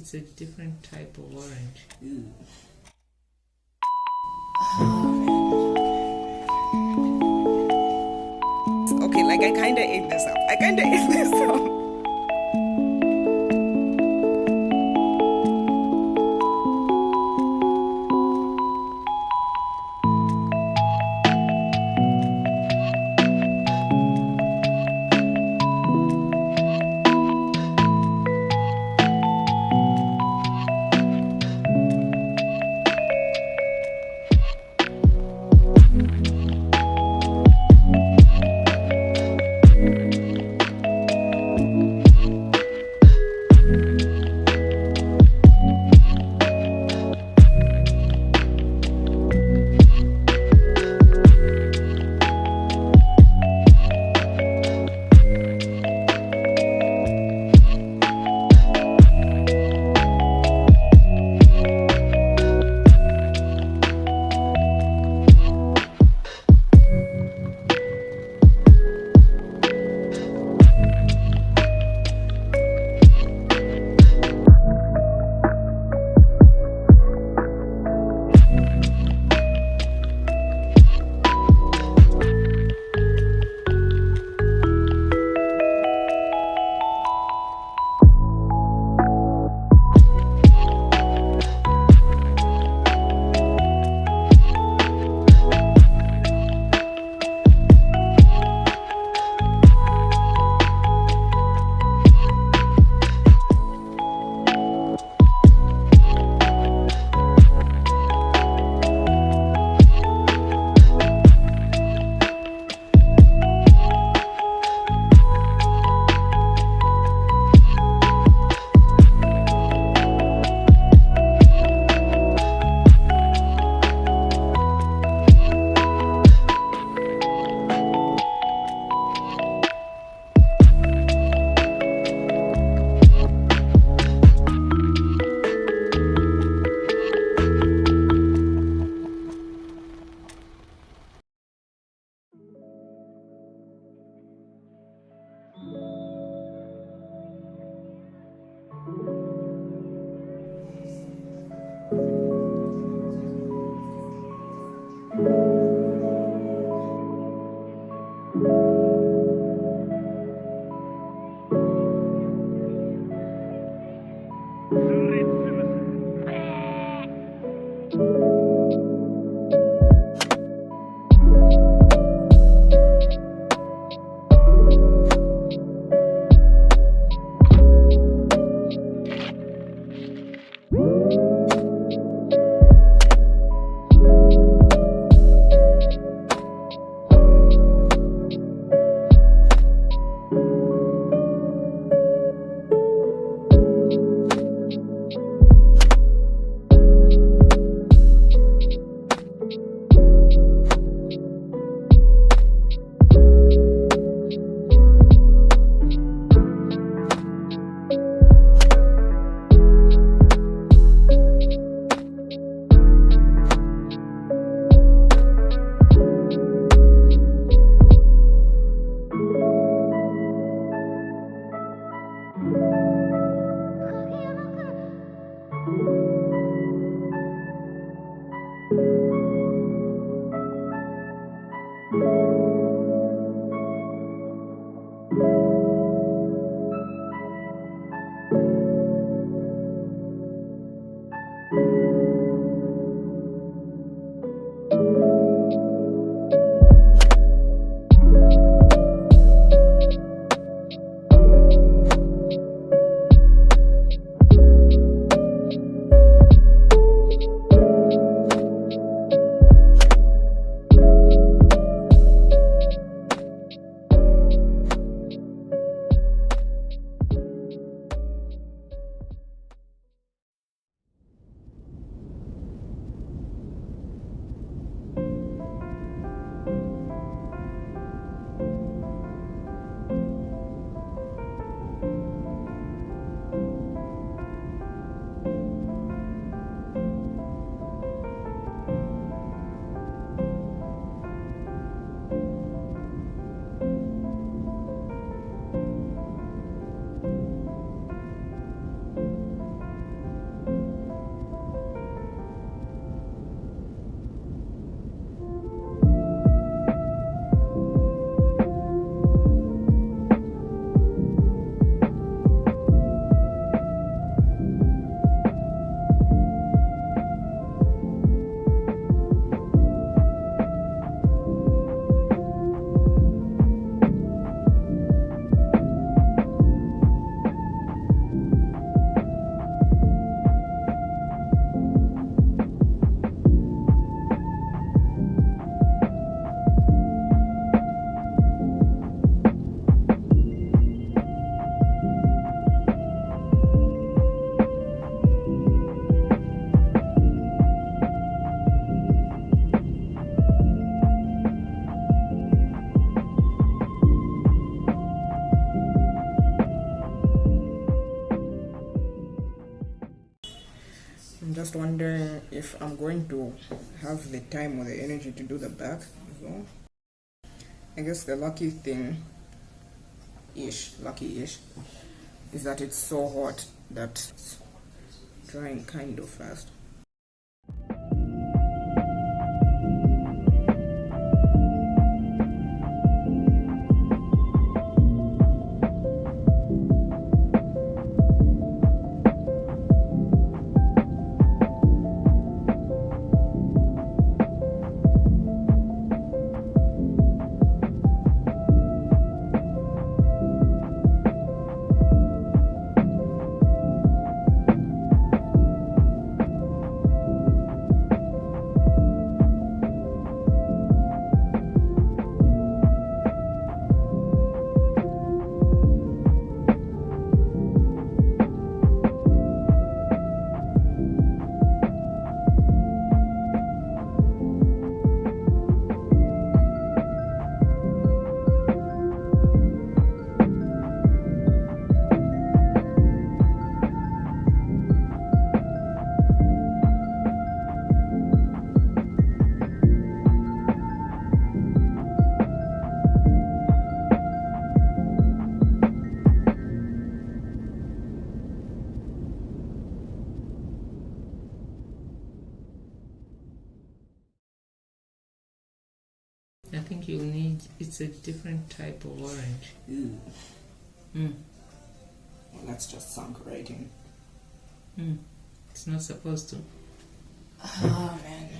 it's a different type of orange. Ew. Okay, like I kinda ate this up. I'm just wondering if I'm going to have the time or the energy to do the back as well. I guess the lucky-ish, is that it's so hot that it's drying kind of fast. I think you'll need, it's a different type of orange. Ew. Mm. Well, that's just sunk right in. It's not supposed to. Oh man.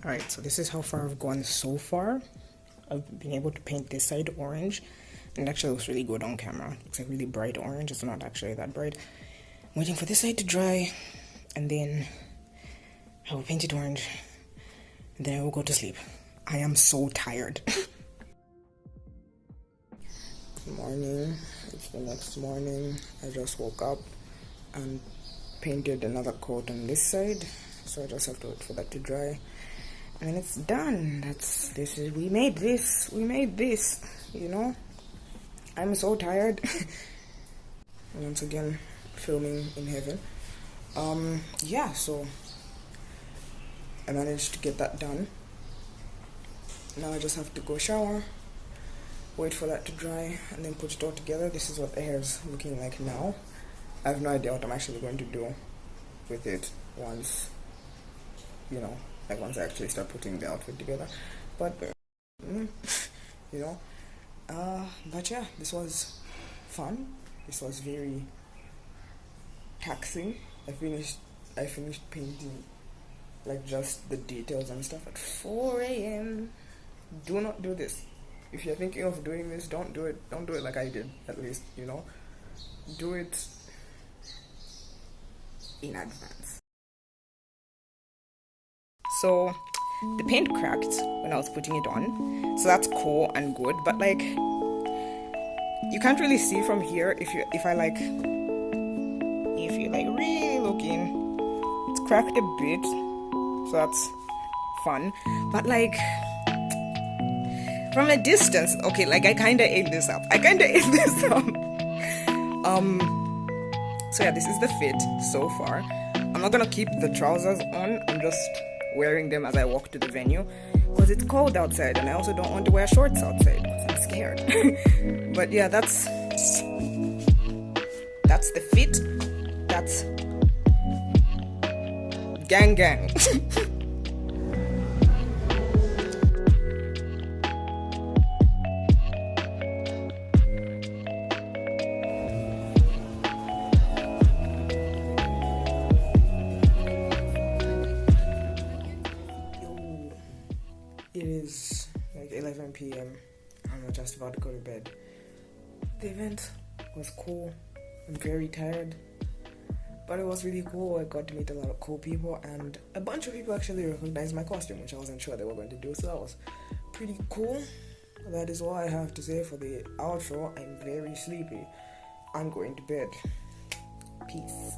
Alright, so this is how far I've gone so far. I've been able to paint this side orange, and it actually looks really good on camera. It looks like really bright orange. It's not actually that bright. I'm waiting for this side to dry, and then I will paint it orange, and then I will go to sleep. I am so tired. Good morning. It's the next morning. I just woke up and painted another coat on this side, so I just have to wait for that to dry. And it's done. We made this, you know. I'm so tired. Once again, filming in heaven. Yeah, so I managed to get that done. Now I just have to go shower, wait for that to dry, and then put it all together. This is what the hair is looking like now. I have no idea what I'm actually going to do with it once, you know, like once I actually start putting the outfit together. But you know, but yeah, this was fun. This was very taxing. I finished painting like just the details and stuff at 4 a.m. Do not do this. If you're thinking of doing this, don't do it. Don't do it like I did, at least, you know. Do it in advance. So the paint cracked when I was putting it on. So that's cool and good, but like you can't really see from here if you like really look in. It's cracked a bit, so that's fun. But like from a distance, okay, like I kinda ate this up. So yeah, this is the fit so far. I'm not gonna keep the trousers on. I'm just wearing them as I walk to the venue because it's cold outside, and I also don't want to wear shorts outside because I'm scared. But yeah, that's the fit. That's gang. It is like 11 p.m. I'm just about to go to bed. The event was cool. I'm very tired, but it was really cool. I got to meet a lot of cool people, and a bunch of people actually recognized my costume, which I wasn't sure they were going to do, so that was pretty cool. That is all I have to say for the outro. I'm very sleepy. I'm going to bed. Peace.